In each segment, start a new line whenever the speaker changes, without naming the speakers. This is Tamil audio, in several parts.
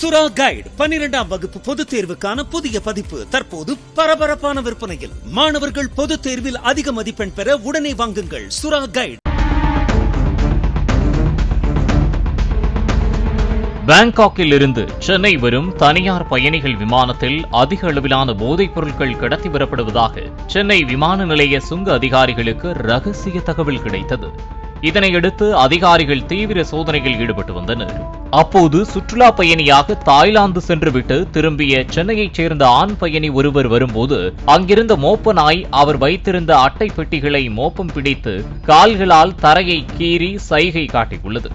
சுரா கைடு 12ஆம் வகுப்பு பொதுத் தேர்வுக்கான புதிய பதிப்பு தற்போது பரபரப்பான விற்பனையில். மாணவர்கள் பொதுத் தேர்வில் அதிக மதிப்பெண் பெற உடனே வாங்குங்கள் சுரா கைடு.
பாங்காக்கில் இருந்து சென்னை வரும் தனியார் பயணிகள் விமானத்தில் அதிக அளவிலான போதைப் பொருட்கள் கடத்தி வரப்படுவதாக சென்னை விமான நிலைய சுங்க அதிகாரிகளுக்கு ரகசிய தகவல் கிடைத்தது. இதனையடுத்து அதிகாரிகள் தீவிர சோதனையில் ஈடுபட்டு வந்தனர். அப்போது சுற்றுலா பயணியாக தாய்லாந்து சென்றுவிட்டு திரும்பிய சென்னையைச் சேர்ந்த ஆண் பயணி ஒருவர் வரும்போது அங்கிருந்த மோப்ப நாய் அவர் வைத்திருந்த அட்டை பெட்டிகளை மோப்பம் பிடித்து கால்களால் தரையை கீறி சைகை காட்டியுள்ளது.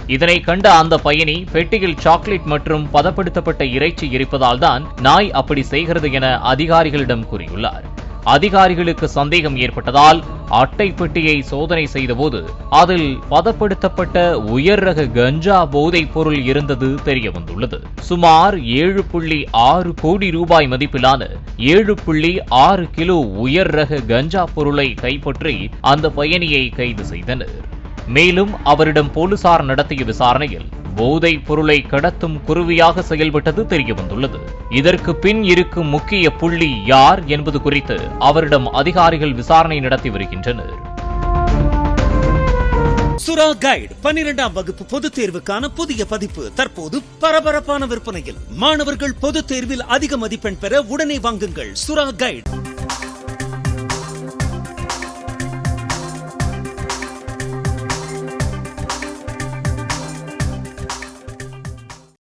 இதனை கண்ட அந்த பயணி பெட்டியில் சாக்லேட் மற்றும் பதப்படுத்தப்பட்ட இறைச்சி இருப்பதால் தான் நாய் அப்படி செய்கிறது என அதிகாரிகளிடம் கூறியுள்ளார். அதிகாரிகளுக்கு சந்தேகம் ஏற்பட்டதால் அட்டை பெட்டியை சோதனை செய்தபோது அதில் பதப்படுத்தப்பட்ட உயர் ரக கஞ்சா போதைப் பொருள் இருந்தது தெரியவந்துள்ளது. சுமார் 7.6 கோடி ரூபாய் மதிப்பிலான 7.6 கிலோ உயர் ரக கஞ்சா பொருளை கைப்பற்றி அந்த பயணியை கைது செய்தனர். மேலும் அவரிடம் போலீசார் நடத்திய விசாரணையில் போதைப் பொருளை கடத்தும் குருவியாக செயல்பட்டது தெரியவந்துள்ளது. இதற்கு பின் இருக்கும் முக்கிய புள்ளி யார் என்பது குறித்து அவரிடம் அதிகாரிகள் விசாரணை நடத்தி வருகின்றனர்.
சுரா கைடு 12ஆம் வகுப்பு பொதுத் தேர்வுக்கான புதிய பதிப்பு தற்போது பரபரப்பான விற்பனையில். மாணவர்கள் பொதுத் தேர்வில் அதிக மதிப்பெண் பெற உடனே வாங்குங்கள் சுரா கைடு.